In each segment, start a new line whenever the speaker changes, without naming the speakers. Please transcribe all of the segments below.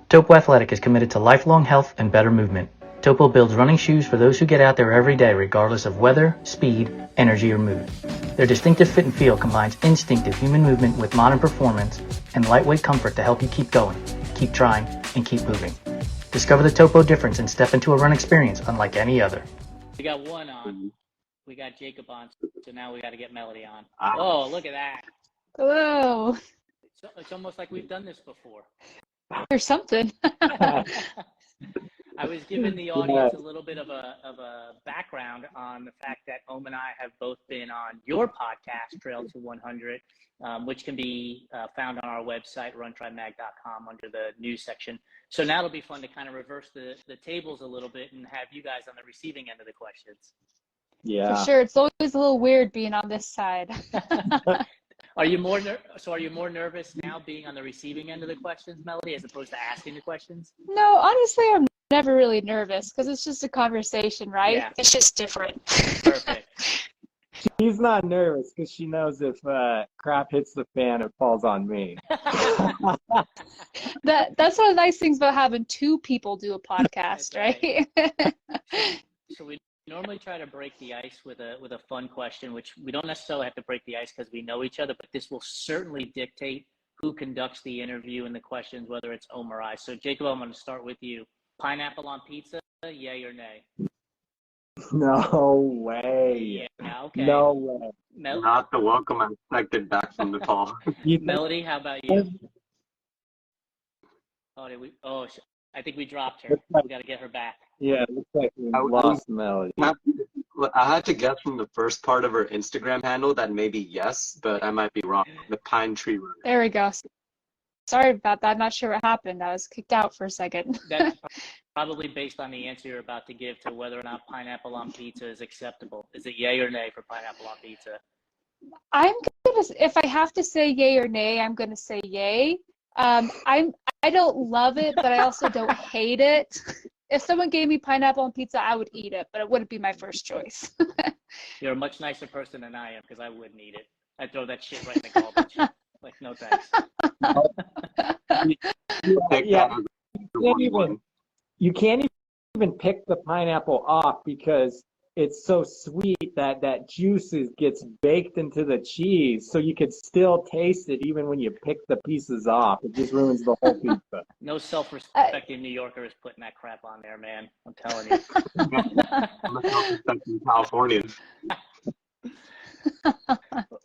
Topo Athletic is committed to lifelong health and better movement. Topo builds running shoes for those who get out there every day regardless of weather, speed, energy, or mood. Their distinctive fit and feel combines instinctive human movement with modern performance and lightweight comfort to help you keep going, keep trying, and keep moving. Discover the Topo difference and step into a run experience unlike any other.
We got one on. We got Jacob on, so now we got to get Melody on. Oh, look at that.
Hello.
It's almost like we've done this before.
Or something.
I was giving the audience a little bit of a background on the fact that Om and I have both been on your podcast, Trail to 100, which can be found on our website, runtrimag.com, under the news section. So now it'll be fun to kind of reverse the tables a little bit and have you guys on the receiving end of the questions.
Yeah.
For sure. It's always a little weird being on this side.
Are you more nervous now being on the receiving end of the questions, Melody, as opposed to asking the questions?
No, honestly, I'm never really nervous because it's just a conversation, right?
Yeah.
It's just different.
Perfect.
She's not nervous because she knows if crap hits the fan, it falls on me.
That's one of the nice things about having two people do a podcast, right?
So we normally try to break the ice with a fun question, which we don't necessarily have to break the ice because we know each other, but this will certainly dictate who conducts the interview and the questions, whether it's Om or I. So Jacob, I'm going to start with you. Pineapple on pizza, yay or nay?
No way.
Yeah, okay.
No way.
Not the welcome I expected back from the call.
Melody, how about you? I think we dropped her. We got to get her back.
Yeah, it looks like we lost Melody.
I had to guess from the first part of her Instagram handle that maybe yes, but I might be wrong. The pine tree runner.
There we go. Sorry about that. I'm not sure what happened. I was kicked out for a second.
That's probably based on the answer you're about to give to whether or not pineapple on pizza is acceptable. Is it yay or nay for pineapple on pizza?
If I have to say yay or nay, I'm gonna say yay. I don't love it, but I also don't hate it. If someone gave me pineapple on pizza, I would eat it, but it wouldn't be my first choice.
You're a much nicer person than I am because I wouldn't eat it. I'd throw that shit right in the garbage. Like, no thanks.
You can't even pick the pineapple off because it's so sweet that juice gets baked into the cheese, so you could still taste it even when you pick the pieces off. It just ruins the whole pizza.
No self-respecting New Yorker is putting that crap on there, man. I'm telling you.
I'm a self-respecting Californian.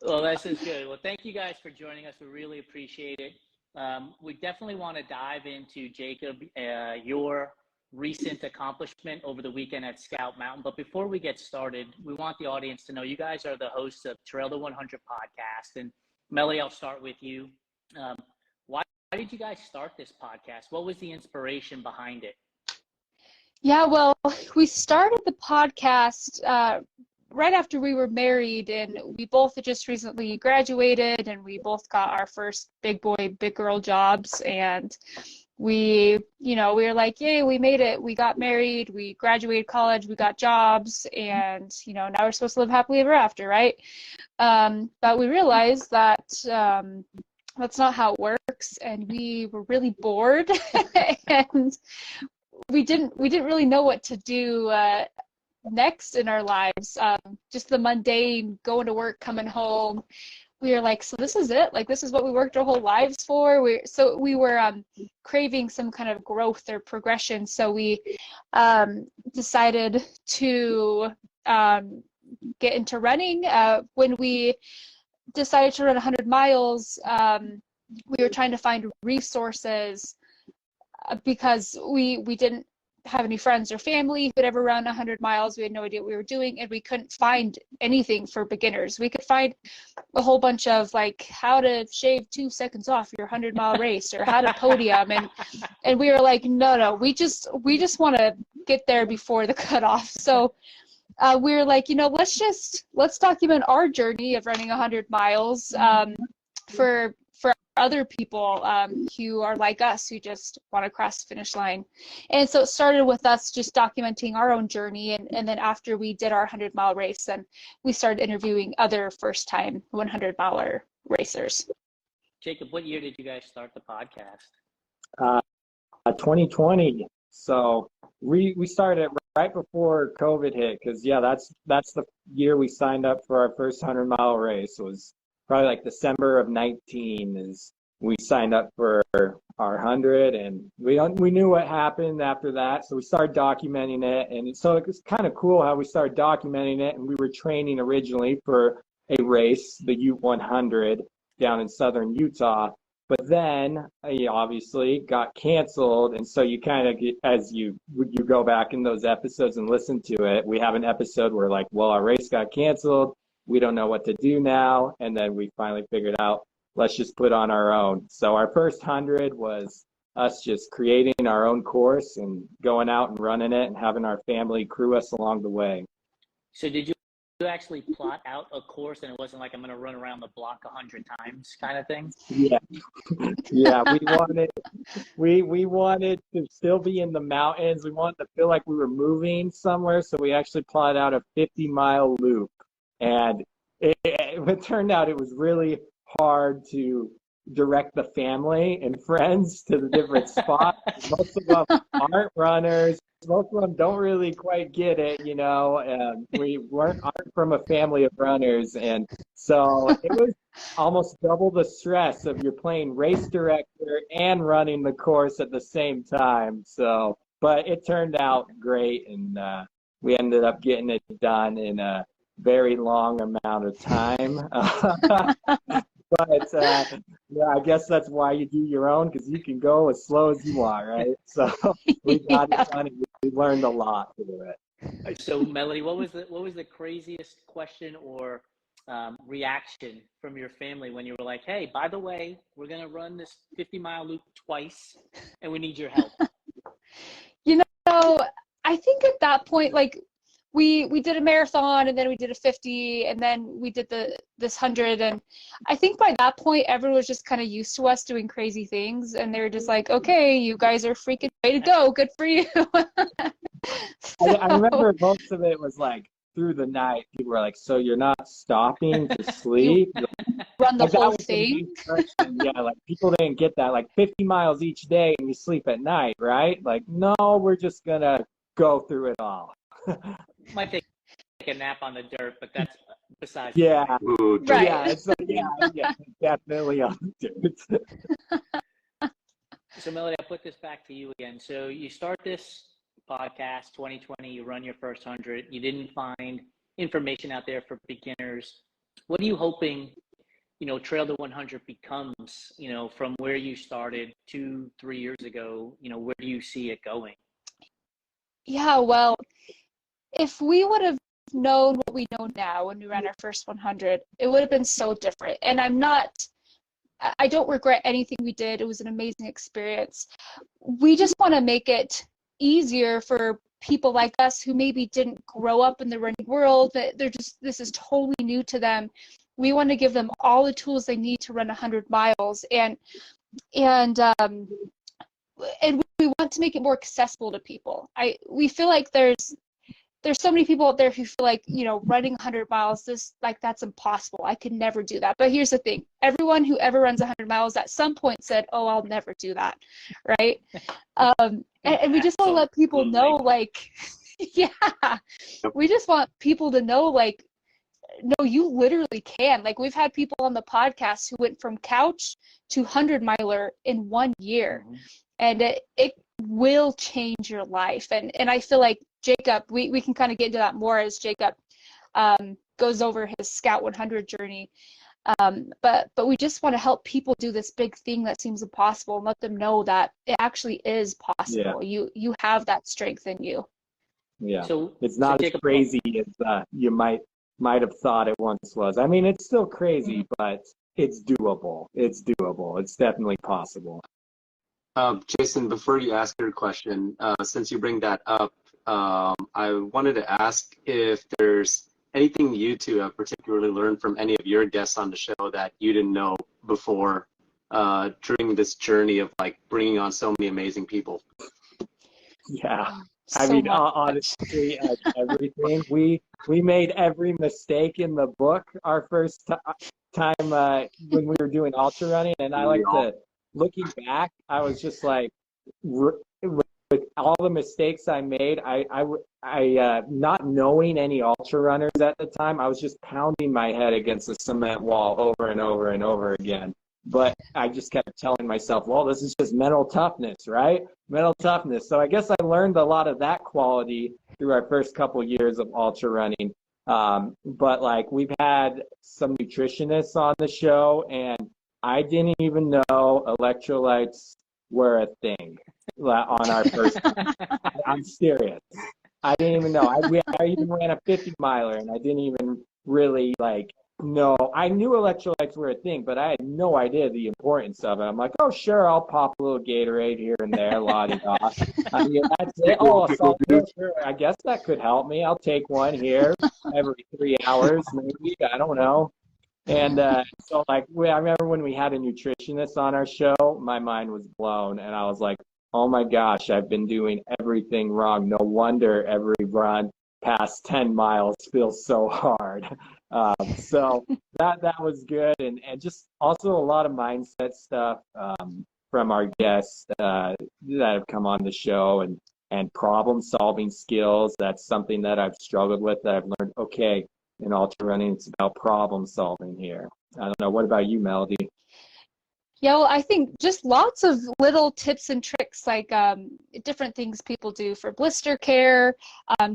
Well, this is good. Well, thank you guys for joining us. We really appreciate it. We definitely want to dive into, Jacob, your recent accomplishment over the weekend at Scout Mountain. But before we get started, we want the audience to know you guys are the hosts of Trail to 100 podcast. And Melly, I'll start with you. Why did you guys start this podcast? What was the inspiration behind it?
Yeah, well, we started the podcast right after we were married, and we both had just recently graduated, and we both got our first big boy, big girl jobs. And we were like, yay, we made it. We got married, we graduated college, we got jobs, and, now we're supposed to live happily ever after, right? But we realized that that's not how it works, and we were really bored, and we didn't really know what to do next in our lives. Just the mundane, going to work, coming home. We were like, so this is it? Like, this is what we worked our whole lives for? We were craving some kind of growth or progression. So we decided to get into running. When we decided to run 100 miles, we were trying to find resources because we didn't have any friends or family who had ever run 100 miles. We had no idea what we were doing, and we couldn't find anything for beginners. We could find a whole bunch of like how to shave 2 seconds off your 100-mile race or how to podium, and we were like, no, we just want to get there before the cutoff. So we were like, let's document our journey of running 100 miles for other people who are like us, who just want to cross the finish line. And so it started with us just documenting our own journey. And then after we did our 100-mile race, then we started interviewing other first-time 100-mile racers.
Jacob, what year did you guys start the podcast?
2020. So we started right before COVID hit, because that's the year we signed up for our first 100-mile race. It was probably like December of 19 is we signed up for our 100, and we knew what happened after that, so we started documenting it. And so it was kind of cool how we started documenting it, and we were training originally for a race, the Ute 100 down in southern Utah. But then obviously got canceled, and so you kind of get, as you go back in those episodes and listen to it, we have an episode where like, well, our race got canceled, we don't know what to do now, and then we finally figured out, let's just put on our own. So our first 100 was us just creating our own course and going out and running it and having our family crew us along the way.
So did you actually plot out a course, and it wasn't like I'm going to run around the block 100 times kind of thing?
Yeah. Yeah, we wanted to still be in the mountains. We wanted to feel like we were moving somewhere, so we actually plotted out a 50-mile loop. And it turned out it was really hard to direct the family and friends to the different spots. Most of them aren't runners. Most of them don't really quite get it, you know. We aren't from a family of runners, and so it was almost double the stress of you're playing race director and running the course at the same time. So, but it turned out great, and we ended up getting it done in a very long amount of time. But yeah, I guess that's why you do your own, because you can go as slow as you want, right? So we got it done, and we learned a lot through it.
So Melody, what was the craziest question or reaction from your family when you were like, hey, by the way, we're going to run this 50-mile loop twice and we need your help?
You know, I think at that point, like, we did a marathon, and then we did a 50, and then we did this 100, and I think by that point everyone was just kind of used to us doing crazy things, and they were just like, okay, you guys are freaking way to go, good for you.
I remember most of it was like through the night, people were like, so you're not stopping to sleep?
Run the
Like,
whole
that was
thing.
Yeah, like people didn't get that, like 50 miles each day and you sleep at night, right? Like, no, we're just gonna go through it all.
Might take a nap on the dirt, but that's besides.
Yeah.
Ooh,
Right.
Yeah, it's like, yeah, definitely on the dirt.
So Melody, I'll put this back to you again. So you start this podcast 2020, you run your first 100, you didn't find information out there for beginners. What are you hoping, you know, Trail to 100 becomes, you know, from where you started 2-3 years ago? You know, where do you see it going?
Yeah, well, if we would have known what we know now when we ran our first 100, it would have been so different. And I don't regret anything we did. It was an amazing experience. We just want to make it easier for people like us who maybe didn't grow up in the running world, that this is totally new to them. We want to give them all the tools they need to run 100 miles, and we want to make it more accessible to people. We feel like there's so many people out there who feel like, you know, running 100 miles, that's impossible. I could never do that. But here's the thing. Everyone who ever runs 100 miles at some point said, oh, I'll never do that, right? And we just want to let people know, like, yeah, we just want people to know, like, no, you literally can. Like, we've had people on the podcast who went from couch to 100-miler in 1 year. Mm-hmm. And it will change your life. And I feel like Jacob, we can kind of get into that more as Jacob goes over his Scout 100 journey. But we just want to help people do this big thing that seems impossible, and let them know that it actually is possible. Yeah. You have that strength in you. Yeah. So it's not as crazy as you might have thought it once was. I mean, it's still crazy, mm-hmm. but it's doable. It's doable. It's definitely possible.
Jason, before you ask your question, since you bring that up, I wanted to ask if there's anything you two have particularly learned from any of your guests on the show that you didn't know before during this journey of like bringing on so many amazing people.
Yeah, I mean, honestly, everything. We made every mistake in the book our first time when we were doing ultra running, and I like to. Looking back, I was just like, with all the mistakes I made, not knowing any ultra runners at the time, I was just pounding my head against the cement wall over and over and over again. But I just kept telling myself, well, this is just mental toughness, right? Mental toughness. So I guess I learned a lot of that quality through our first couple years of ultra running. But like we've had some nutritionists on the show, and I didn't even know electrolytes were a thing on our first. I'm serious. I didn't even know. I even ran a 50 miler, and I didn't even really know. I knew electrolytes were a thing, but I had no idea the importance of it. I'm like, oh, sure, I'll pop a little Gatorade here and there, la di da. I mean, that's it. Oh, so sure. I guess that could help me. I'll take one here every 3 hours, maybe. I don't know. And so, I remember when we had a nutritionist on our show, my mind was blown, and I was like, oh my gosh, I've been doing everything wrong. No wonder every run past 10 miles feels so hard. So that was good, and just also a lot of mindset stuff from our guests that have come on the show, and problem solving skills. That's something that I've struggled with, that I've learned, okay, in ultra running, it's about problem solving here. I don't know. What about you, Melody?
Yeah, well, I think just lots of little tips and tricks, like different things people do for blister care,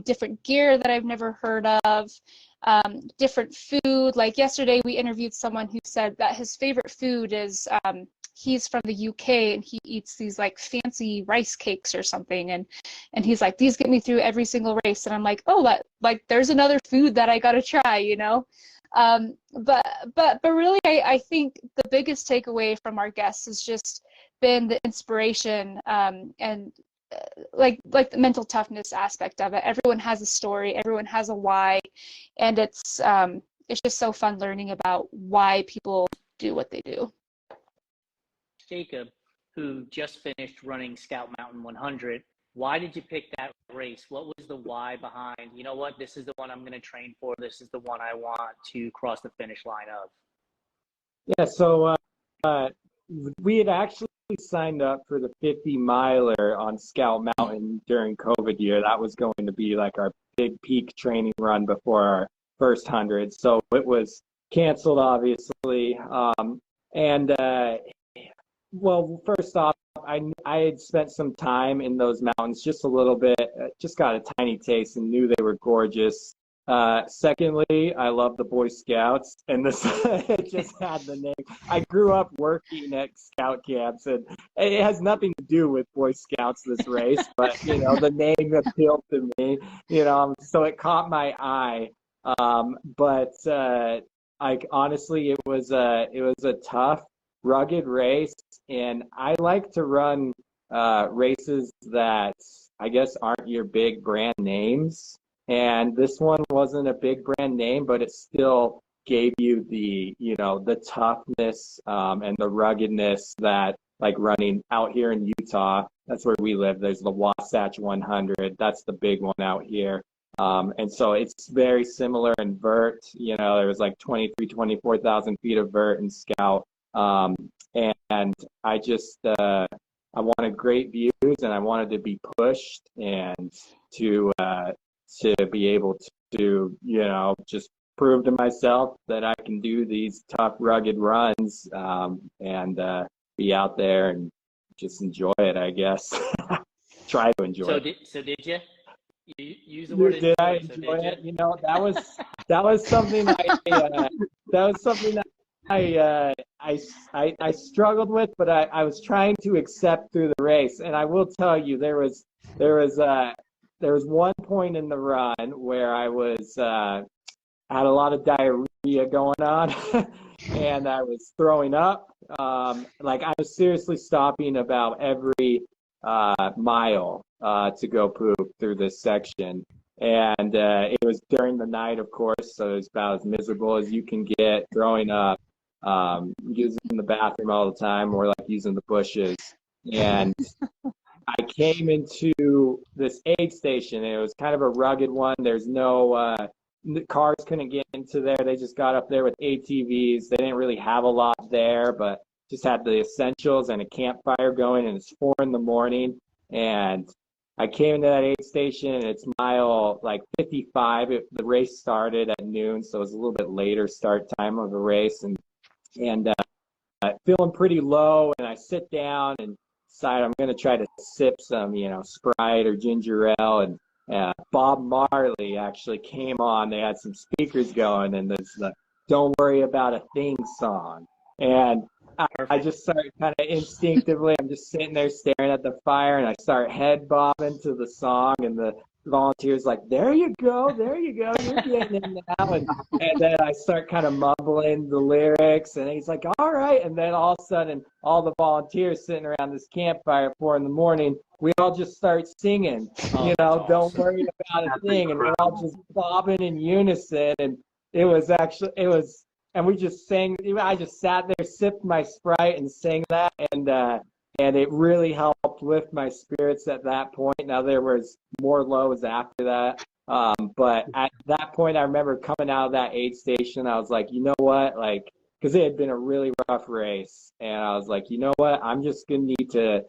different gear that I've never heard of, different food. Like yesterday, we interviewed someone who said that his favorite food is, he's from the UK, and he eats these like fancy rice cakes or something, and he's like, these get me through every single race. And I'm like, oh, there's another food that I gotta try, you know. But really, I think the biggest takeaway from our guests has just been the inspiration, and like the mental toughness aspect of it. Everyone has a story, everyone has a why, and it's just so fun learning about why people do what they do.
Jacob, who just finished running Scout Mountain 100, why did you pick that race? What was the why behind, you know what, this is the one I'm going to train for, this is the one I want to cross the finish line of?
Yeah, so we had actually signed up for the 50 miler on Scout Mountain during COVID year. That was going to be like our big peak training run before our first 100. So it was canceled, obviously. Well, first off, I had spent some time in those mountains, just a little bit, just got a tiny taste and knew they were gorgeous. Secondly, I love the Boy Scouts, and this it just had the name. I grew up working at scout camps, and it has nothing to do with Boy Scouts, this race, but you know, the name appealed to me, you know, so it caught my eye. Honestly, it was a tough, rugged race, and I like to run races that I guess aren't your big brand names. And this one wasn't a big brand name, but it still gave you the, you know, the toughness and the ruggedness that, like, running out here in Utah, that's where we live. There's the Wasatch 100. That's the big one out here. And so it's very similar in vert. You know, there was like 24,000 feet of vert in Scout. And I just, I wanted great views, and I wanted to be pushed and to be able to, you know, just prove to myself that I can do these tough, rugged runs, and be out there and just enjoy it, I guess. Try to enjoy it.
So did you? You use the word enjoy.
Did I enjoy it? You know, that was something I struggled with, but I was trying to accept through the race. And I will tell you, there was one point in the run where I was had a lot of diarrhea going on, and I was throwing up. Like, I was seriously stopping about every mile to go poop through this section. And it was during the night, of course, so it was about as miserable as you can get, throwing up, using the bathroom all the time, or like using the bushes. And I came into this aid station, and it was kind of a rugged one. There's no cars couldn't get into there. They just got up there with ATVs. They didn't really have a lot there, but just had the essentials and a campfire going, and it's 4 in the morning. And I came into that aid station, and it's mile like 55. The race started at noon, so it was a little bit later start time of the race, and feeling pretty low. And I sit down and decide I'm going to try to sip some, Sprite or ginger ale. And Bob Marley actually came on. They had some speakers going, and there's the "Don't Worry About a Thing" song. And I just start kind of instinctively, I'm just sitting there staring at the fire, and I start head bobbing to the song, and the volunteers like, there you go, you're getting it now. And then I start kind of mumbling the lyrics, and he's like, all right. And then all of a sudden, all the volunteers sitting around this campfire at 4 in the morning, we all just start singing, Don't Worry About a Thing. And we're all just bobbing in unison. And and we just sang. I just sat there, sipped my Sprite, and sang that, and it really helped lift my spirits at that point. Now there was more lows after that, but at that point, I remember coming out of that aid station. I was like, you know what, because it had been a really rough race, and I was like, you know what, I'm just gonna need to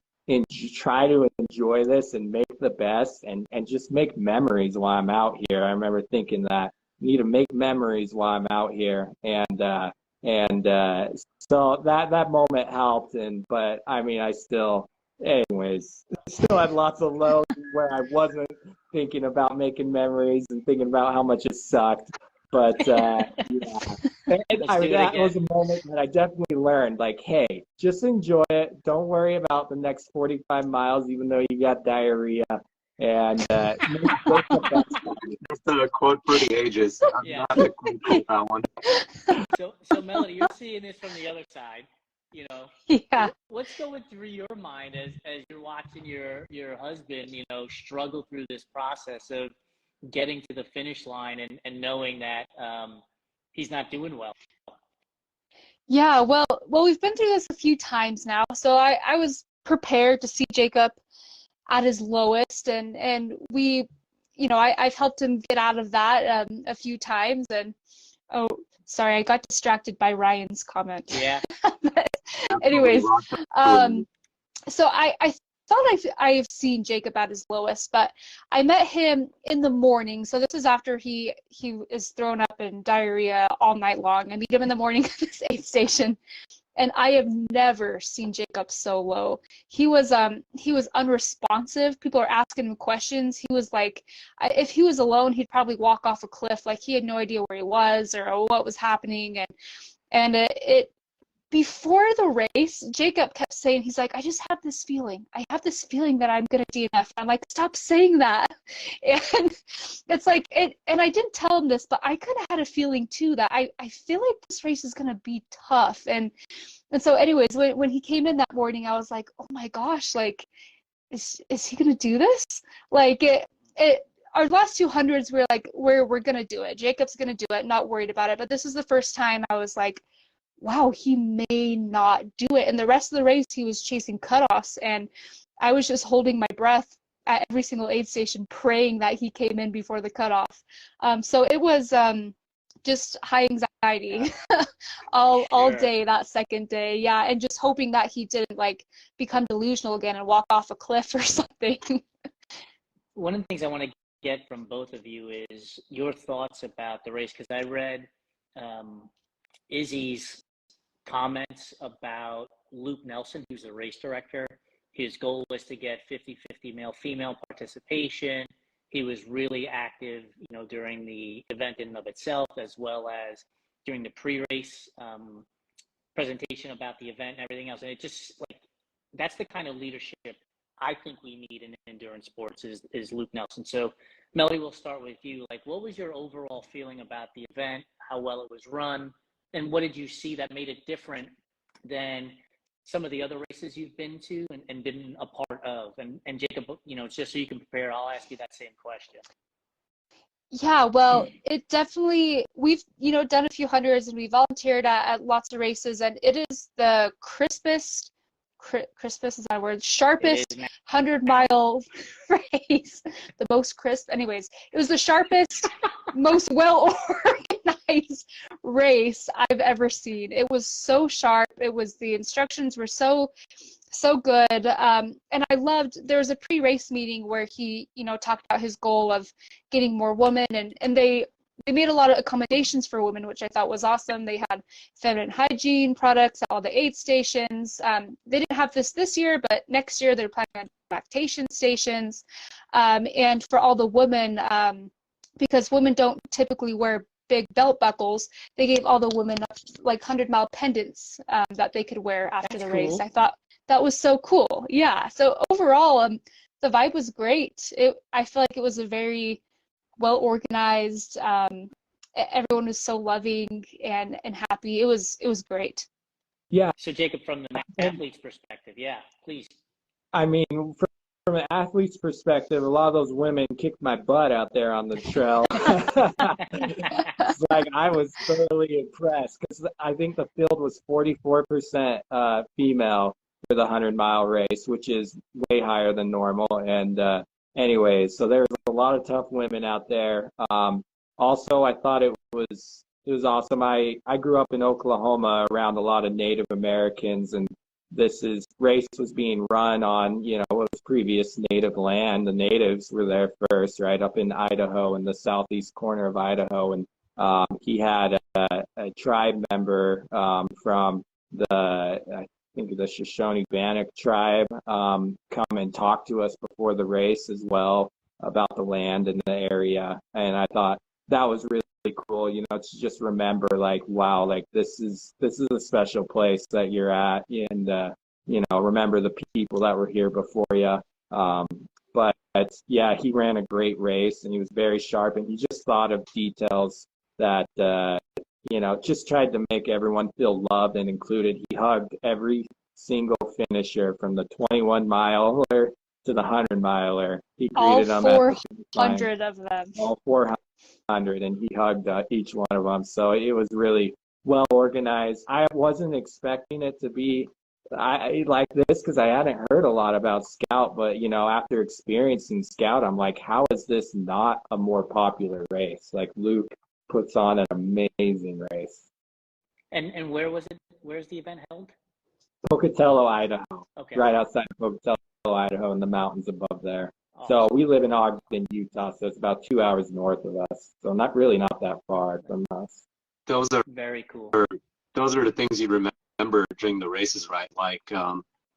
try to enjoy this and make the best, and just make memories while I'm out here. I remember thinking that. Need to make memories while I'm out here, and so that moment helped. But I mean, I still had lots of lows where I wasn't thinking about making memories and thinking about how much it sucked. But that was a moment that I definitely learned, hey, just enjoy it. Don't worry about the next 45 miles, even though you got diarrhea. And that's
a quote for the ages.
Yeah.
I'm not quote for that one.
So Melody, you're seeing this from the other side.
Yeah.
What's going through your mind as you're watching your husband, struggle through this process of getting to the finish line and knowing that he's not doing well?
Yeah, well, we've been through this a few times now, so I was prepared to see Jacob at his lowest, and we, I've helped him get out of that a few times. And oh, sorry, I got distracted by Ryan's comment.
Yeah.
But anyways, so I thought I've seen Jacob at his lowest, but I met him in the morning. So this is after he is thrown up in diarrhea all night long. I meet him in the morning at this aid station. And I have never seen Jacob so low. He was unresponsive. People are asking him questions. He was like, if he was alone, he'd probably walk off a cliff. Like he had no idea where he was or what was happening. And it before the race, Jacob kept saying, he's like, I just have this feeling. I have this feeling that I'm gonna DNF. I'm like, stop saying that. And it's like and I didn't tell him this, but I kind of had a feeling too that I feel like this race is gonna be tough. And so anyways, when he came in that morning, I was like, oh my gosh, is he gonna do this? Our last 200s, we're like, we're gonna do it. Jacob's gonna do it, not worried about it. But this is the first time I was like, wow, he may not do it. And the rest of the race, he was chasing cutoffs, and I was just holding my breath at every single aid station, praying that he came in before the cutoff. So it was just high anxiety all day that second day. Yeah, and just hoping that he didn't become delusional again and walk off a cliff or something.
One of the things I want to get from both of you is your thoughts about the race, because I read Izzy's comments about Luke Nelson, who's the race director. His goal was to get 50-50 male-female participation. He was really active, during the event in and of itself, as well as during the pre-race presentation about the event and everything else. And it just that's the kind of leadership I think we need in endurance sports is Luke Nelson. So Melody, we'll start with you. What was your overall feeling about the event, how well it was run, and what did you see that made it different than some of the other races you've been to and been a part of? And Jacob, just so you can prepare, I'll ask you that same question.
Yeah, well, it definitely, we've, done a few hundreds, and we volunteered at lots of races, and it is the crispest, is that a word? Sharpest 100-mile race. The most crisp. Anyways, it was the sharpest, most well-organized race I've ever seen. It was so sharp. The instructions were so good. And I loved, there was a pre-race meeting where he, talked about his goal of getting more women, and they made a lot of accommodations for women, which I thought was awesome. They had feminine hygiene products at all the aid stations. They didn't have this year, but next year they're planning on lactation stations. And for all the women, because women don't typically wear big belt buckles, they gave all the women like 100-mile pendants that they could wear after the race.
Cool.
I thought that was so cool. Yeah. So overall, the vibe was great. I feel like it was a very well organized. Everyone was so loving and happy. It was great.
Yeah.
So Jacob, from the athlete's perspective, yeah, please.
I mean, from an athlete's perspective, a lot of those women kicked my butt out there on the trail. It's like I was thoroughly impressed because I think the field was 44% female for the 100-mile race, which is way higher than normal. And anyways, so there was a lot of tough women out there. Also, I thought it was awesome. I grew up in Oklahoma around a lot of Native Americans, and race was being run on, it was previous native land. The natives were there first, right up in Idaho, in the southeast corner of Idaho. And he had a tribe member from I think the Shoshone-Bannock tribe come and talk to us before the race as well about the land and the area. And I thought that was really cool, to just remember, like, wow, like this is a special place that you're at, and remember the people that were here before you. But yeah, he ran a great race, and he was very sharp, and he just thought of details that just tried to make everyone feel loved and included. He hugged every single finisher, from the 21-miler to the 100-miler. He greeted them at the
400 of them.
All 400, and he hugged each one of them. So it was really well organized. I wasn't expecting it to be like this because I hadn't heard a lot about Scout, but after experiencing Scout, I'm like, how is this not a more popular race? Like, Luke puts on an amazing race.
And where was it? Where's the event held?
Pocatello, Idaho. Okay. Right outside of Pocatello, Idaho, in the mountains above there. Awesome. So we live in Ogden, Utah, so it's about 2 hours north of us. So not that far from us.
Those are
very cool.
Those are the things you remember during the races, right? Like,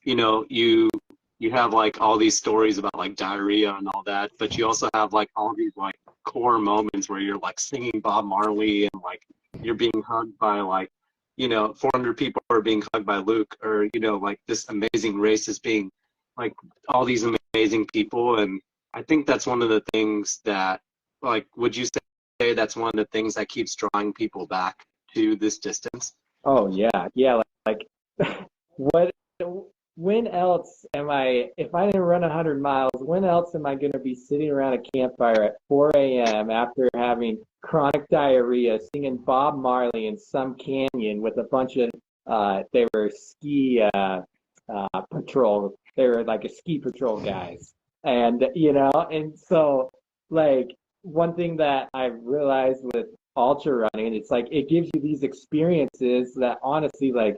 you have like all these stories about like diarrhea and all that, but you also have like all these like core moments where you're like singing Bob Marley, and like you're being hugged by like 400 people are being hugged by Luke, or like this amazing race is being like all these amazing people. And I think that's one of the things that, like, would you say that's one of the things that keeps drawing people back to this distance?
Oh yeah, like when else am I, if I didn't run 100 miles, when else am I going to be sitting around a campfire at 4 a.m. after having chronic diarrhea, singing Bob Marley in some canyon with a bunch of, they were ski patrol, they were like a ski patrol guys. And, and so, like, one thing that I've realized with ultra running, it's like it gives you these experiences that honestly, like,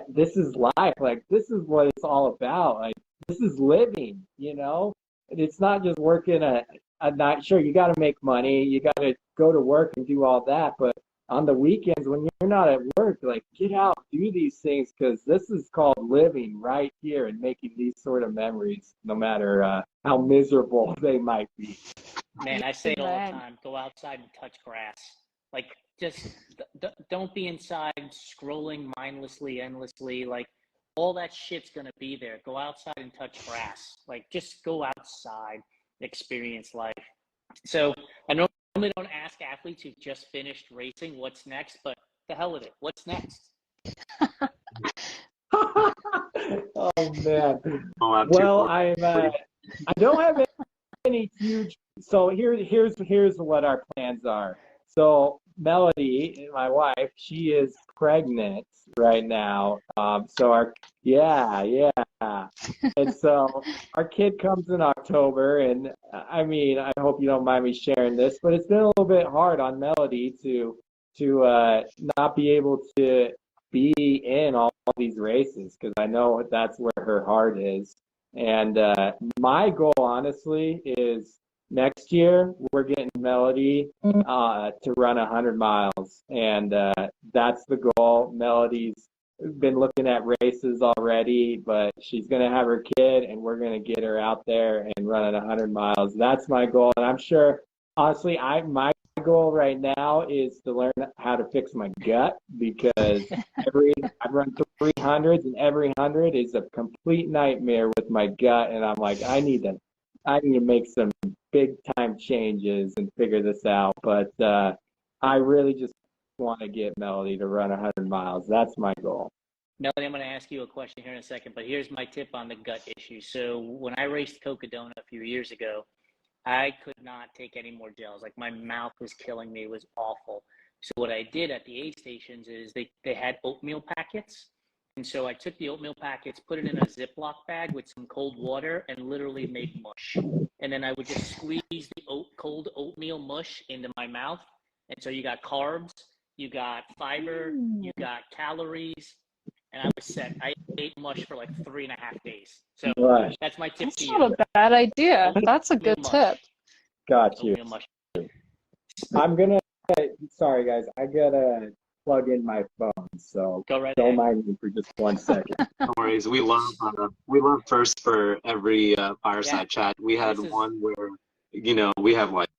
this is life. Like, this is what it's all about. Like, this is living, And it's not just working a night. Sure, you got to make money. You got to go to work and do all that. But on the weekends, when you're not at work, like, get out, do these things, because this is called living right here and making these sort of memories, no matter how miserable they might be.
Man, I say it all the time. Go outside and touch grass. Like, just don't be inside scrolling mindlessly, endlessly. Like, all that shit's going to be there. Go outside and touch grass. Like, just go outside, experience life. So I normally don't ask athletes who just finished racing what's next, but the hell with it. What's next?
Oh, man. Well, I don't have any huge. So here's what our plans are. So Melody, my wife, she is pregnant right now. So and so our kid comes in October, and I mean, I hope you don't mind me sharing this, but it's been a little bit hard on Melody to not be able to be in all these races, because I know that's where her heart is. And my goal, honestly, is next year we're getting Melody to run 100 miles, and that's the goal. Melody's been looking at races already, but she's going to have her kid, and we're going to get her out there and running 100 miles. That's my goal, and I'm sure, honestly, my goal right now is to learn how to fix my gut, because I've run 300s, and every 100 is a complete nightmare with my gut, and I'm like, I need to make some big time changes and figure this out. But I really just want to get Melody to run 100 miles. That's my goal.
Melanie, I'm going to ask you a question here in a second, but here's my tip on the gut issue. So when I raced Cocodona a few years ago, I could not take any more gels. Like, my mouth was killing me. It was awful. So what I did at the aid stations is they had oatmeal packets. And so I took the oatmeal packets, put it in a Ziploc bag with some cold water, and literally made mush. And then I would just squeeze the cold oatmeal mush into my mouth. And so you got carbs, you got fiber, you got calories, and I was set. I ate mush for like 3.5 days. So that's my tip to you.
That's not a bad idea. That's a good tip.
Got you. I'm gonna. Sorry, guys. I gotta plug in my phone, so don't mind me for just 1 second.
No worries. We love first for every fireside chat. We had one where we have like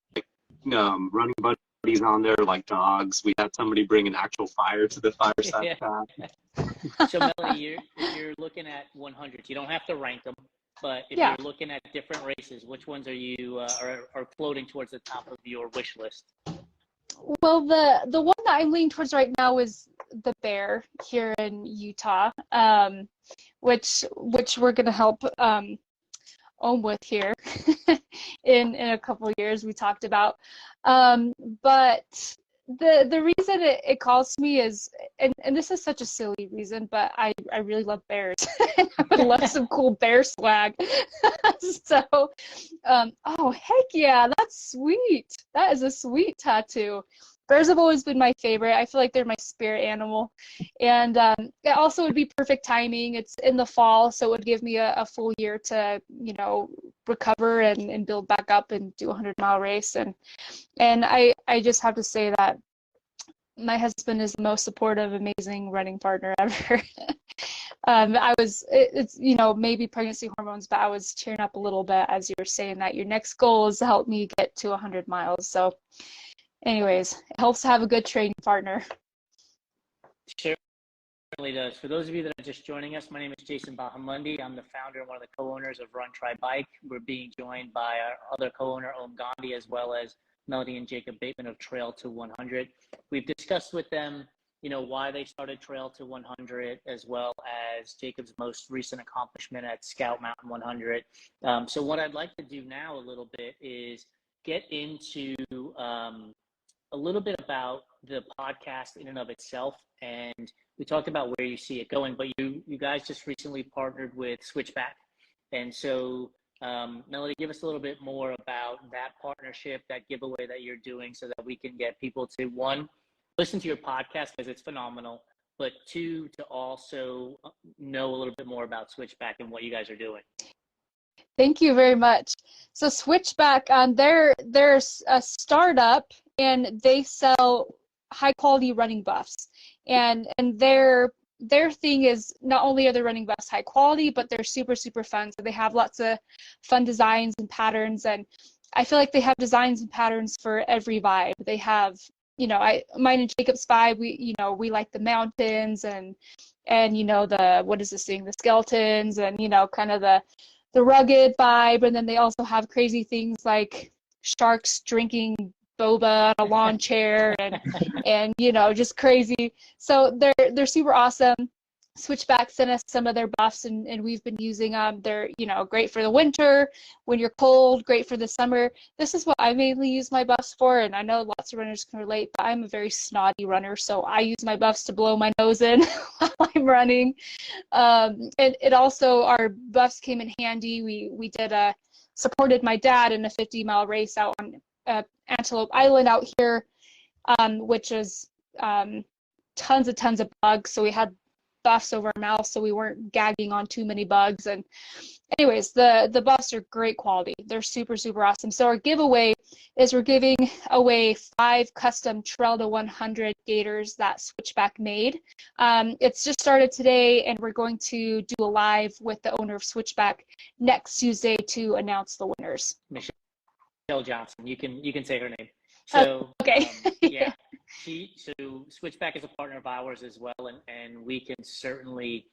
running buddies on there, like dogs. We had somebody bring an actual fire to the fireside chat.
So Melanie, you're looking at 100s. You don't have to rank them, but if you're looking at different races, which ones are you are floating towards the top of your wish list?
Well, the one that I'm leaning towards right now is the Bear here in Utah, which we're gonna help Ohm with here in a couple of years. We talked about, but the reason it calls to me is, and this is such a silly reason, but I really love bears. And I would love some cool bear swag. So, oh heck yeah, that's sweet. That is a sweet tattoo. Bears have always been my favorite. I feel like they're my spirit animal, and it also would be perfect timing. It's in the fall, so it would give me a full year to recover and build back up and do a 100-mile race. And I just have to say that my husband is the most supportive, amazing running partner ever. It's maybe pregnancy hormones, but I was cheering up a little bit as you were saying that your next goal is to help me get to 100 miles. So anyways, it helps to have a good training partner.
Certainly does. For those of you that are just joining us, my name is Jason Bahamundi. I'm the founder and one of the co-owners of Run Try Bike. We're being joined by our other co-owner, Om Gandhi, as well as Melody and Jacob Bateman of Trail to 100. We've discussed with them, why they started Trail to 100, as well as Jacob's most recent accomplishment at Scout Mountain 100. So what I'd like to do now a little bit is get into a little bit about the podcast in and of itself. And we talked about where you see it going, but you guys just recently partnered with Switchback. And so Melody, give us a little bit more about that partnership, that giveaway that you're doing, so that we can get people to, one, listen to your podcast because it's phenomenal, but two, to also know a little bit more about Switchback and what you guys are doing.
Thank you very much. So Switchback, they're a startup, and they sell high quality running buffs, and their thing is, not only are the running buffs high quality, but they're super fun. So they have lots of fun designs and patterns, and I feel like they have designs and patterns for every vibe. They have, mine and Jacob's vibe. We like the mountains and the, what is this thing, the skeletons, and kind of the rugged vibe. And then they also have crazy things like sharks drinking boba on a lawn chair and just crazy. So they're super awesome. Switchback sent us some of their buffs, and we've been using them. They're great for the winter when you're cold, great for the summer. This is what I mainly use my buffs for, and I know lots of runners can relate, but I'm a very snotty runner, so I use my buffs to blow my nose in while I'm running. And it also, our buffs came in handy. We did supported my dad in a 50-mile race out on Antelope Island out here, which is tons of bugs. So we had buffs over our mouth so we weren't gagging on too many bugs. And anyways, the buffs are great quality. They're super awesome. So our giveaway is we're giving away 5 custom Trail to 100 gaiters that Switchback made. It's just started today, and we're going to do a live with the owner of Switchback next Tuesday to announce the winners.
Michelle Johnson, you can say her name. So
okay.
Yeah, so Switchback is a partner of ours as well, and we can certainly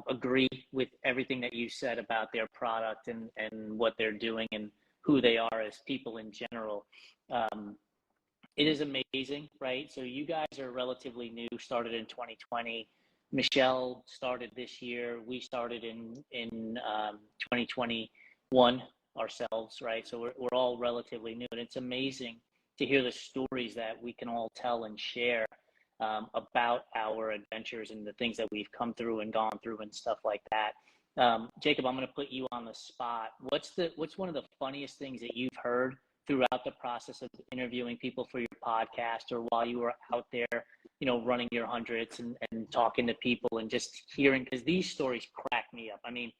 agree with everything that you said about their product and what they're doing and who they are as people in general. It is amazing, right? So you guys are relatively new, started in 2020. Michelle started this year. We started in 2021 ourselves, right? So we're all relatively new, and it's amazing to hear the stories that we can all tell and share about our adventures and the things that we've come through and gone through and stuff like that. Jacob, I'm going to put you on the spot. What's one of the funniest things that you've heard throughout the process of interviewing people for your podcast, or while you were out there, running your 100s and talking to people and just hearing, because these stories crack me up. I mean,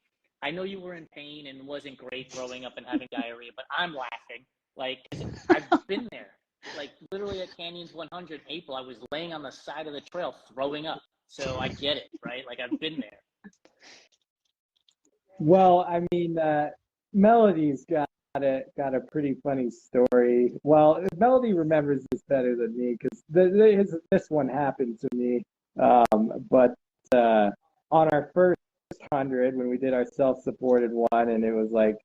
I know you were in pain and it wasn't great throwing up and having diarrhea, but I'm laughing. Like, 'cause I've been there. Like, literally at Canyons 100 in April, I was laying on the side of the trail throwing up. So I get it, right? Like, I've been there.
Well, I mean, Melody's got a pretty funny story. Well, Melody remembers this better than me because this one happened to me. But on our first 100, when we did our self-supported one, and it was like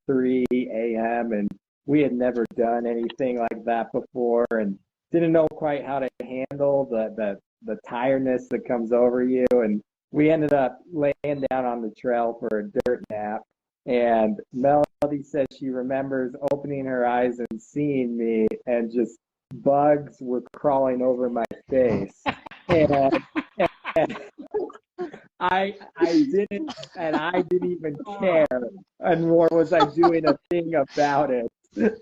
3 a.m. and we had never done anything like that before and didn't know quite how to handle the tiredness that comes over you. And we ended up laying down on the trail for a dirt nap. And Melody says she remembers opening her eyes and seeing me, and just bugs were crawling over my face. And I didn't even care, and nor was I doing a thing about it. And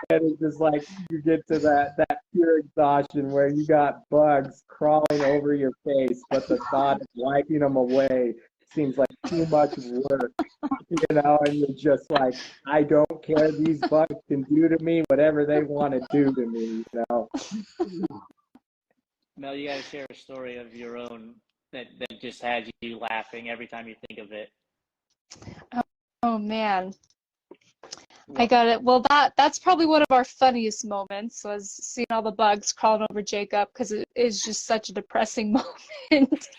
it's just like you get to that pure exhaustion where you got bugs crawling over your face, but the thought of wiping them away seems like too much work, and you're just like, I don't care. These bugs can do to me whatever they want to do to me,
Mel, you got to share a story of your own that just had you laughing every time you think of it.
Oh man. I got it. Well, that's probably one of our funniest moments, was seeing all the bugs crawling over Jacob, because it is just such a depressing moment.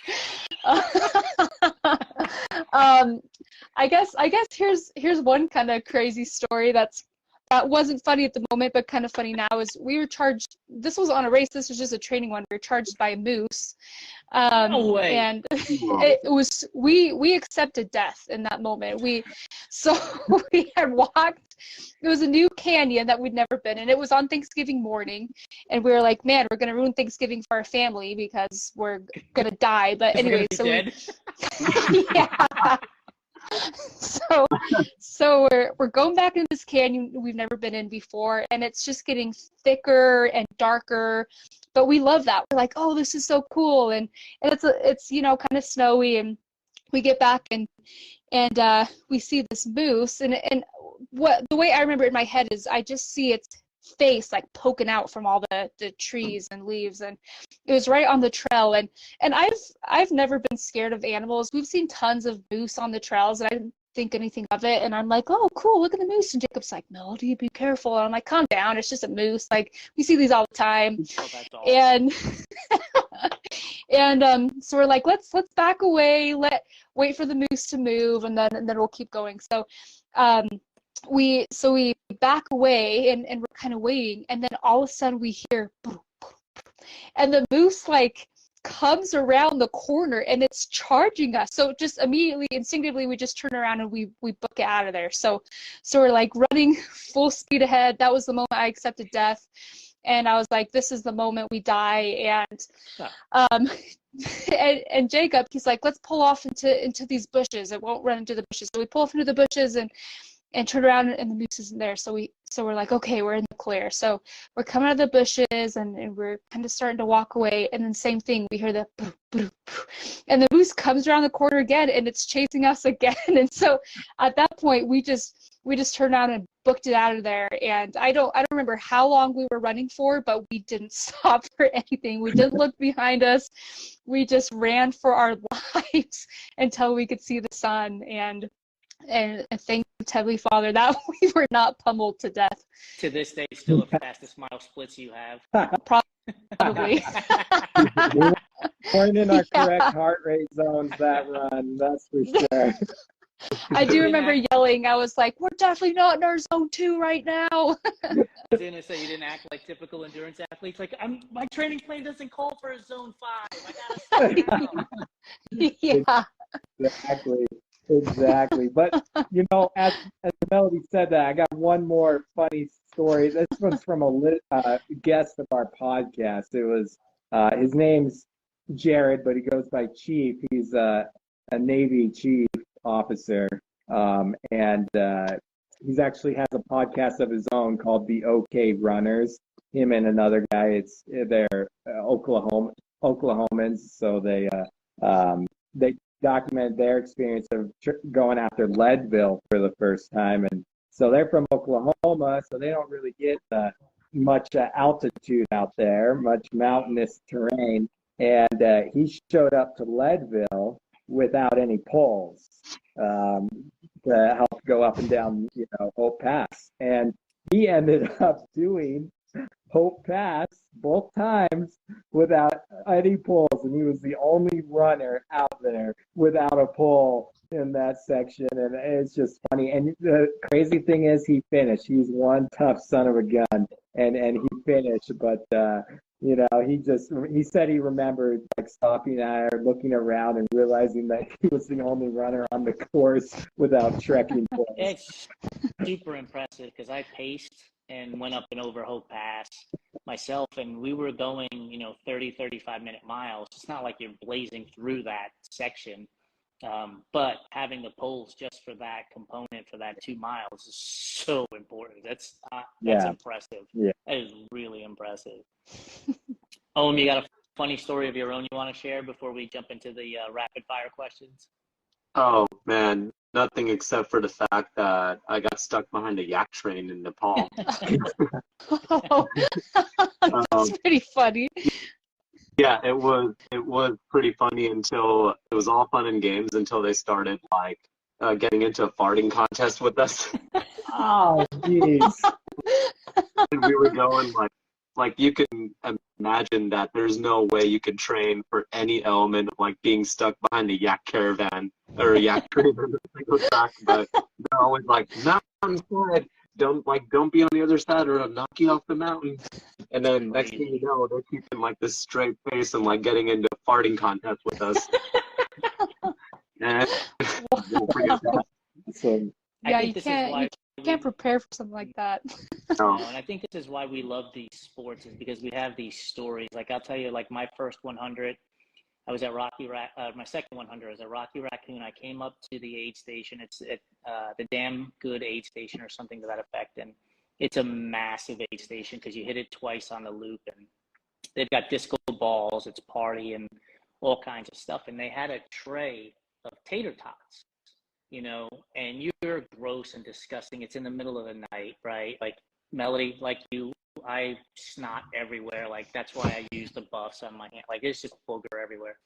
I guess here's one kind of crazy story that wasn't funny at the moment, but kind of funny now. Is we were charged. This was on a race. This was just a training one. We were charged by a moose.
No way.
And it was we accepted death in that moment. We had walked. It was a new canyon that we'd never been in. It was on Thanksgiving morning, and we were like, man, we're gonna ruin Thanksgiving for our family because we're gonna die. But anyway, so yeah. So we're going back into this canyon we've never been in before, and it's just getting thicker and darker, but we love that. We're like, oh, this is so cool, and it's kind of snowy, and we get back and we see this moose, and what the way I remember it in my head is I just see its face like poking out from all the trees and leaves, and it was right on the trail, and I've never been scared of animals. We've seen tons of moose on the trails, and I didn't think anything of it, and I'm like, oh cool, look at the moose, and Jacob's like, Melody, be careful, and I'm like, calm down, it's just a moose, like we see these all the time.
Oh, that's awesome.
And so we're like, let's back away, wait for the moose to move, and then we'll keep going. So we back away, and we're kind of waiting, and then all of a sudden we hear boom, boom, boom, and the moose like comes around the corner and it's charging us. So just immediately, instinctively, we just turn around and we book it out of there. So we're like running full speed ahead. That was the moment I accepted death, and I was like, this is the moment we die. And Jacob, he's like, let's pull off into these bushes. It won't run into the bushes. So we pull off into the bushes, and and turn around and the moose isn't there. So we're like, okay, we're in the clear. So we're coming out of the bushes and we're kind of starting to walk away. And then same thing, we hear the boo, boo, boo, and the moose comes around the corner again and it's chasing us again. And so at that point, we just turned around and booked it out of there. And I don't remember how long we were running for, but we didn't stop for anything. We didn't look behind us. We just ran for our lives until we could see the sun. And thank you, Heavenly Father, that we were not pummeled to death.
To this day, still the fastest mile splits you have.
Probably.
We weren't in our correct heart rate zones that run, that's for sure.
I do remember yelling. I was like, we're definitely not in our zone 2 right now.
I was going to say, you didn't act like typical endurance athletes. Like, my training plan doesn't call for a zone 5. I got to slow down.
Yeah.
Exactly. But, you know, as Melody said that, I got one more funny story. This one's from a guest of our podcast. It was, his name's Jared, but he goes by Chief. He's a Navy chief officer. And he's actually has a podcast of his own called The OK Runners. Him and another guy, they're Oklahomans. So they document their experience of going after Leadville for the first time. And so they're from Oklahoma, so they don't really get much altitude out there, much mountainous terrain. And he showed up to Leadville without any poles to help go up and down, Hope Pass. And he ended up doing Hope Pass both times without any poles, and he was the only runner out there without a pole in that section. And it's just funny. And the crazy thing is, he finished. He's one tough son of a gun, and he finished. But he said he remembered like stopping at her, looking around, and realizing that he was the only runner on the course without trekking poles.
It's super impressive because I paced and went up and over Hope Pass myself, and we were going 30 35-minute miles. It's not like you're blazing through that section, but having the poles just for that component for that 2 miles is so important. That's impressive.
Yeah,
that is really impressive. You got a funny story of your own you want to share before we jump into the rapid fire questions?
Oh man, nothing except for the fact that I got stuck behind a yak train in Nepal.
That's pretty funny.
Yeah, it was pretty funny until it was all fun and games until they started getting into a farting contest with us.
Oh, jeez.
And we were going like you can imagine that there's no way you could train for any element of being stuck behind a yak caravan or a yak train on the single track, but they're always like, not on the side, don't be on the other side or I'll knock you off the mountain. And then next thing you know, they're keeping this straight face and getting into a farting contest with us. And we'll forget that.
So,
yeah, you can't prepare for something like that.
No, and I think this is why we love these sports, is because we have these stories. I'll tell you, my first 100, I was at my second 100, I was at Rocky Raccoon. I came up to the aid station. It's at the Damn Good aid station or something to that effect. And it's a massive aid station because you hit it twice on the loop. And they've got disco balls, it's party and all kinds of stuff. And they had a tray of tater tots, and you're gross and disgusting. It's in the middle of the night, right? Melody, like you, I snot everywhere. That's why I use the buffs on my hand. It's just booger everywhere.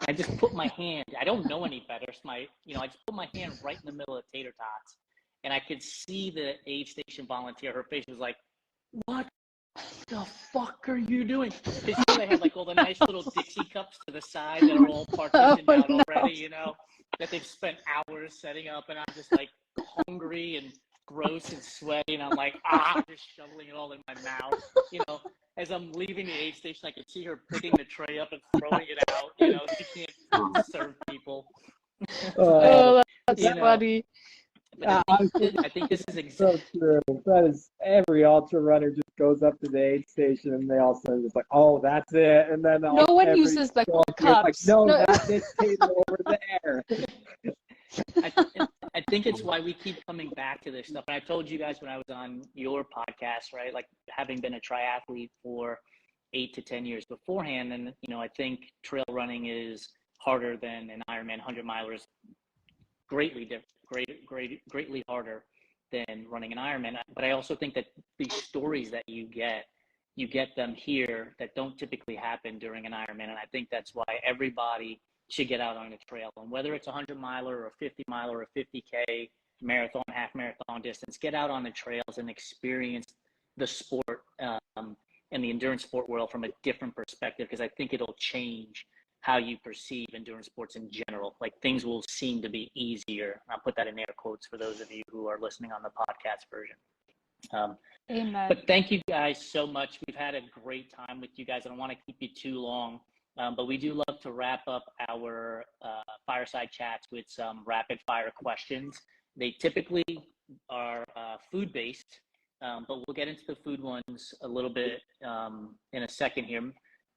I just put my hand, I don't know any better. I just put my hand right in the middle of tater tots, and I could see the aid station volunteer. Her face was like, what the fuck are you doing? Because they have all the nice little Dixie cups to the side that are all partitioned out already, that they've spent hours setting up, and I'm just hungry and gross and sweaty, and I'm just shoveling it all in my mouth. As I'm leaving the aid station, I could see her picking the tray up and throwing it out. She can't serve people.
Oh, that's funny.
I think this is
so true. That is, every ultra runner just goes up to the aid station and they all suddenly just oh, that's it. And then
no one uses the cups.
No, that's it, table over there.
I think it's why we keep coming back to this stuff. And I told you guys when I was on your podcast, right? Like having been a triathlete for 8 to 10 years beforehand, and I think trail running is harder than an Ironman 100 milers, greatly harder than running an Ironman. But I also think that these stories that you get them here that don't typically happen during an Ironman, and I think that's why everybody should get out on a trail. And whether it's a 100 miler or a 50 miler or a 50K marathon, half marathon distance, get out on the trails and experience the sport and the endurance sport world from a different perspective, because I think it'll change how you perceive endurance sports in general. Like things will seem to be easier. I'll put that in air quotes for those of you who are listening on the podcast version.
Amen.
But thank you guys so much. We've had a great time with you guys. I don't want to keep you too long, but we do love to wrap up our fireside chats with some rapid fire questions. They typically are food-based, but we'll get into the food ones a little bit in a second here.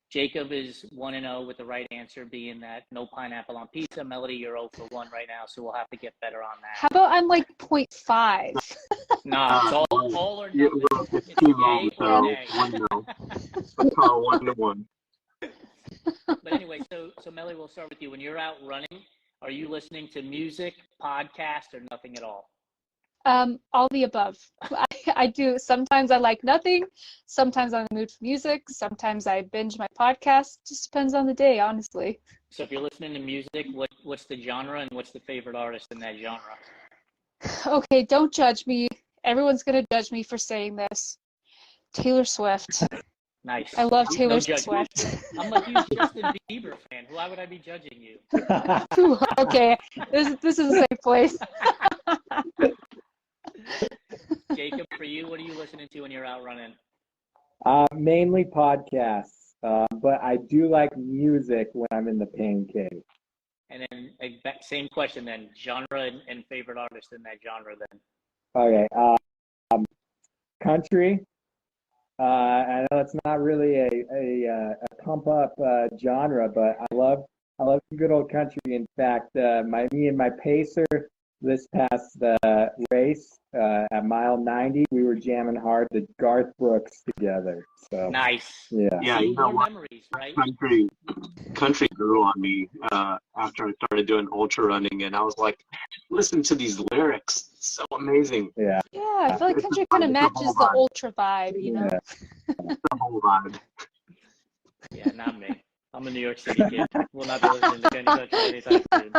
Jacob is 1-0 with the right answer, being that no pineapple on pizza. Melody, you're 0 for 1 right now, so we'll have to get better on that.
How about I'm like 0.5?
Nah, it's all or nothing. It's
team
yay or nay.
1-1.
But anyway, so Melody, we'll start with you. When you're out running, are you listening to music, podcast, or nothing at all?
All the above. I do. Sometimes I like nothing. Sometimes I'm in the mood for music. Sometimes I binge my podcast. Just depends on the day, honestly.
So if you're listening to music, what's the genre and what's the favorite artist in that genre?
Okay, don't judge me. Everyone's going to judge me for saying this. Taylor Swift.
Nice.
I love Taylor
No
Swift.
I'm like, you Justin Bieber fan. Why would I be judging you?
Okay, this is a safe place.
Jacob, for you, what are you listening to when you're out running?
Mainly podcasts, but I do like music when I'm in the pain cave.
And then same question then, genre and favorite artist in that genre then.
Okay, country. I know it's not really a pump up genre, but I love good old country. In fact, me and my pacer this past race at mile 90, we were jamming hard to Garth Brooks together. So
nice.
Yeah.
You know what?
Memories, right?
Country grew on me after I started doing ultra running, and I was like, listen to these lyrics. It's so amazing.
Yeah.
Yeah, I feel like country kind of matches the ultra vibe, you know?
Yeah. The whole vibe.
Yeah, not me. I'm a New York City kid. We'll not be listening to any country anytime soon.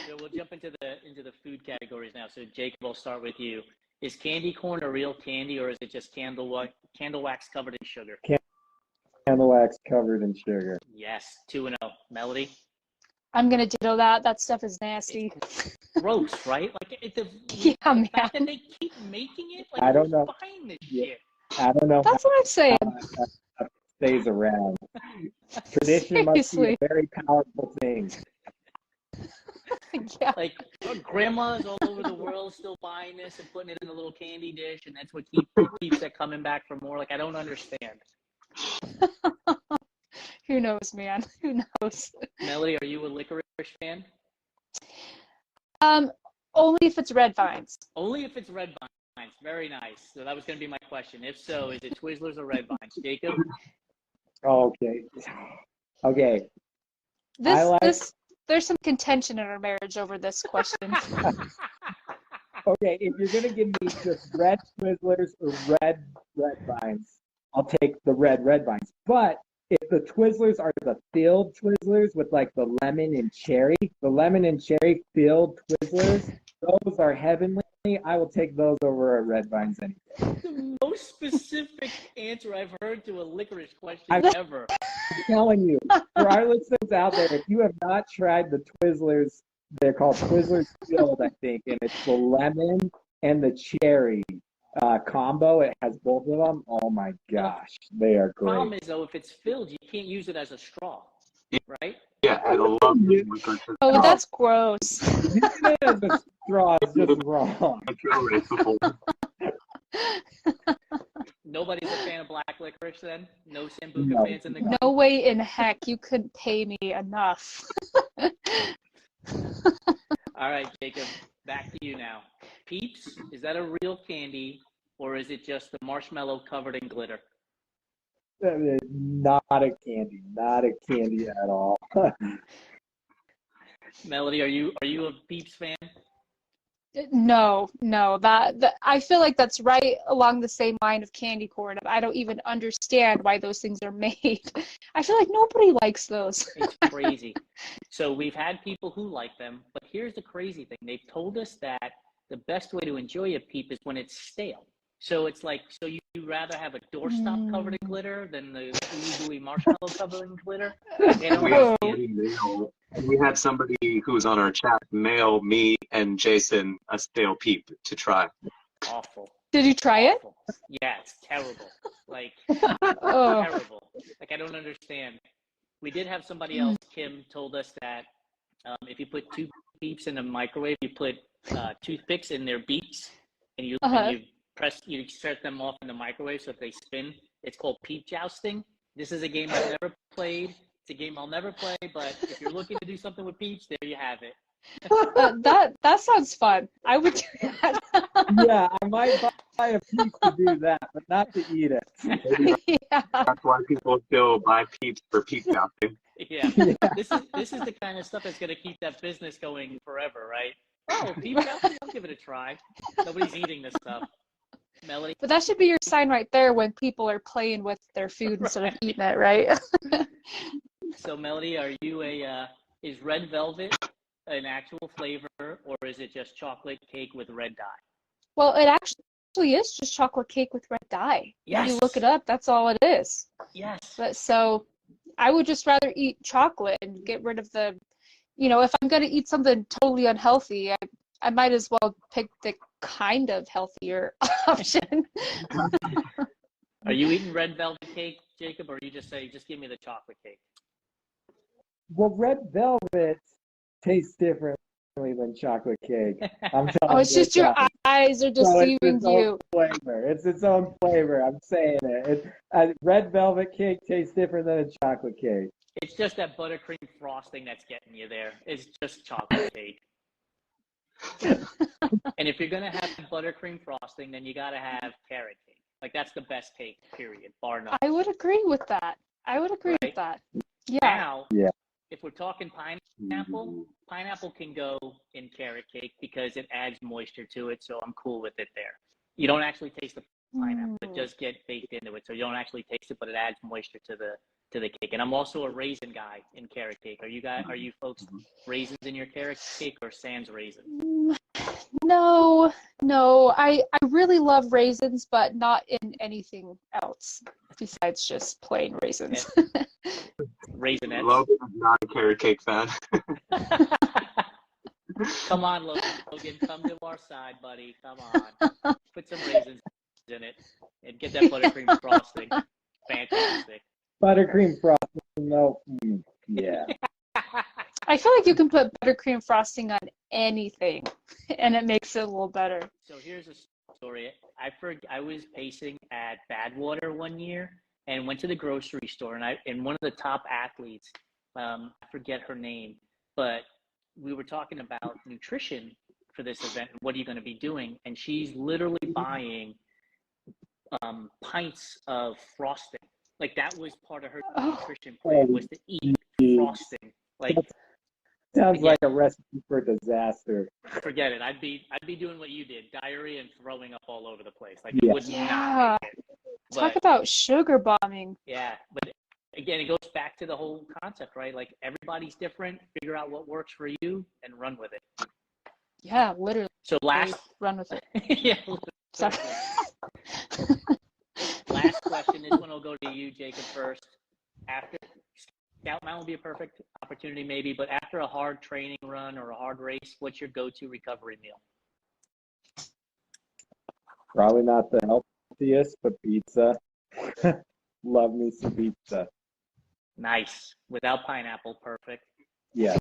So we'll jump into the food categories now. So Jacob, I'll start with you. Is candy corn a real candy, or is it just candle wax covered in sugar?
Candle wax covered in sugar.
Yes, 2-0. Melody?
I'm gonna ditto that. That stuff is nasty.
It's gross, right? Like the
man.
fact that they keep making it. Like,
I don't know.
Buying this shit?
I don't know.
That's what I'm saying.
How stays around. Tradition must be a very powerful thing.
Yeah.
Like grandmas all over the world still buying this and putting it in a little candy dish, and that's what keeps it coming back for more. Like, I don't understand.
Who knows, man? Who knows?
Melody, are you a licorice fan?
Only if it's red vines.
Only if it's red vines. Very nice. So that was going to be my question. If so, is it Twizzlers or red vines? Jacob?
Okay.
There's some contention in our marriage over this question.
Okay, if you're gonna give me just red Twizzlers or red vines, I'll take the red vines. But if the Twizzlers are the filled Twizzlers with like the lemon and cherry filled Twizzlers, those are heavenly. I will take those over red vines any day.
The most specific answer I've heard to a licorice question ever.
I'm telling you, for our listeners out there, if you have not tried the Twizzlers, they're called Twizzlers filled, I think, and it's the lemon and the cherry combo. It has both of them. Oh my gosh, they are great.
The problem is, though, if it's filled, you can't use it as a straw, right?
Yeah, I love licorice.
Oh, that's gross.
Using it as a straw is just wrong.
Nobody's a fan of black licorice then? No Sambuca fans in the group?
No way in heck you couldn't pay me enough.
All right, Jacob, back to you now. Peeps, is that a real candy or is it just the marshmallow covered in glitter?
Not a candy, not a candy at all.
Melody, are you a Peeps fan?
No, that I feel like that's right along the same line of candy corn. I don't even understand why those things are made. I feel like nobody likes those.
It's crazy. So we've had people who like them, but here's the crazy thing. They've told us that the best way to enjoy a Peep is when it's stale. So it's like, so you'd rather have a doorstop covered in glitter than the ooey gooey marshmallow covered in glitter? They don't
We had
understand.
we had somebody who was on our chat mail me and Jason a stale peep to try.
Awful.
Did you try it?
Awful. Yeah, it's terrible. Like,
Oh.
terrible. Like, I don't understand. We did have somebody else, Kim, told us that if you put two Peeps in the microwave, you put toothpicks in their beaks, and you set them off in the microwave. So if they spin, it's called peep jousting. This is a game I've never played. It's a game I'll never play. But if you're looking to do something with Peeps, there you have it.
That sounds fun. I would do that.
Yeah, I might buy a piece to do that, but not to eat it.
Yeah.
That's why people still buy peeps for peep jousting.
Yeah. This is the kind of stuff that's going to keep that business going forever, right? Oh, peep jousting, I'll give it a try. Nobody's eating this stuff. Melody?
But that should be your sign right there when people are playing with their food instead of eating it, right?
So, Melody, are you is red velvet an actual flavor, or is it just chocolate cake with red dye?
Well, it actually is just chocolate cake with red dye.
Yes.
When you look it up, that's all it is.
Yes.
But so I would just rather eat chocolate and get rid of the, if I'm going to eat something totally unhealthy, I might as well pick the kind of healthier option.
Are you eating red velvet cake, Jacob, or you just say, just give me the chocolate cake?
Well, red velvet tastes differently than chocolate cake. I'm telling
It's just your eyes are deceiving you.
Flavor. It's its own flavor. I'm saying it. Red velvet cake tastes different than a chocolate cake.
It's just that buttercream frosting that's getting you there. It's just chocolate cake. And if you're going to have buttercream frosting, then you got to have carrot cake. Like, that's the best cake, period, bar none.
I would agree with that. With that. Yeah.
Now, if we're talking pineapple can go in carrot cake because it adds moisture to it, so I'm cool with it there. You don't actually taste the pineapple. It does get baked into it, so you don't actually taste it, but it adds moisture to the cake. And I'm also a raisin guy in carrot cake. Are you folks raisins in your carrot cake or sans raisins?
No. I really love raisins, but not in anything else besides just plain raisins.
Raisinettes.
Logan is not a carrot cake fan.
Come on, Logan. Come to our side, buddy. Come on. Put some raisins in it and get that buttercream frosting. Fantastic.
Buttercream frosting, no. Yeah.
I feel like you can put buttercream frosting on anything, and it makes it a little better.
So here's a story. I was pacing at Badwater one year and went to the grocery store, and one of the top athletes, I forget her name, but we were talking about nutrition for this event and what are you going to be doing, and she's literally buying pints of frosting. Like, that was part of her nutrition plan, was to eat frosting. Like,
sounds like a recipe for disaster.
Forget it. I'd be doing what you did, diarrhea and throwing up all over the place. Like, it would not make it.
Talk about sugar bombing.
Yeah, but again, it goes back to the whole concept, right? Like, everybody's different. Figure out what works for you and run with it.
Yeah, literally.
So
run with it.
Yeah.
Sorry.
Last question. This one will go to you, Jacob, first. After Scout Mountain will be a perfect opportunity, maybe, but after a hard training run or a hard race, what's your go-to recovery meal?
Probably not the healthiest, but pizza. Love me some pizza.
Nice. Without pineapple, perfect.
Yeah.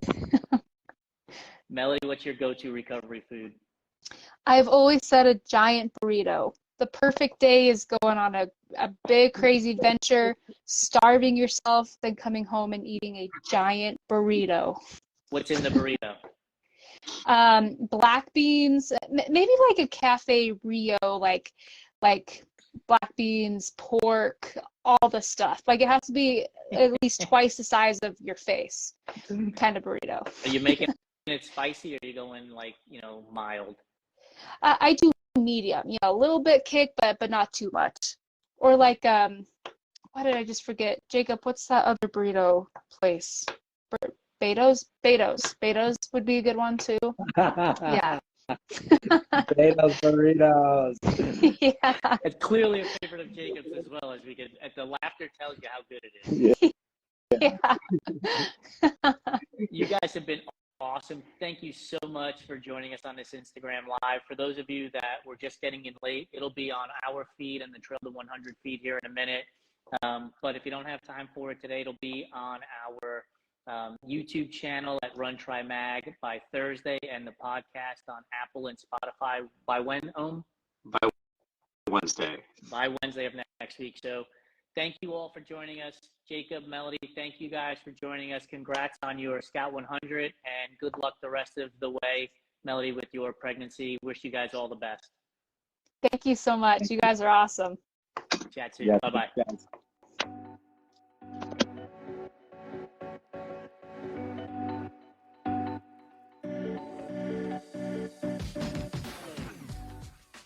Melody, what's your go-to recovery food?
I've always said a giant burrito. The perfect day is going on a big, crazy adventure, starving yourself, then coming home and eating a giant burrito.
What's in the burrito?
Black beans, maybe like a cafe Rio, like black beans, pork, all the stuff. Like it has to be at least twice the size of your face, kind of burrito.
Are you making it spicy, or are you going like, mild?
I do medium, a little bit kick, but not too much. Or like why did I just forget? Jacob, what's that other burrito place? Beto's would be a good one too. Yeah.
Potatoes, burritos.
Yeah.
It's clearly a favorite of Jacob's as well, as the laughter tells you how good it is.
Yeah.
You guys have been awesome. Thank you so much for joining us on this Instagram Live. For those of you that were just getting in late, it'll be on our feed and the Trail to 100 feed here in a minute. But if you don't have time for it today, it'll be on our YouTube channel at Run Try Mag by Thursday, and the podcast on Apple and Spotify by when,
By Wednesday.
By Wednesday of next week. So thank you all for joining us. Jacob, Melody, thank you guys for joining us. Congrats on your Scout 100, and good luck the rest of the way, Melody, with your pregnancy. Wish you guys all the best.
Thank you so much. You guys are awesome.
Chat soon. Bye-bye.
Yes.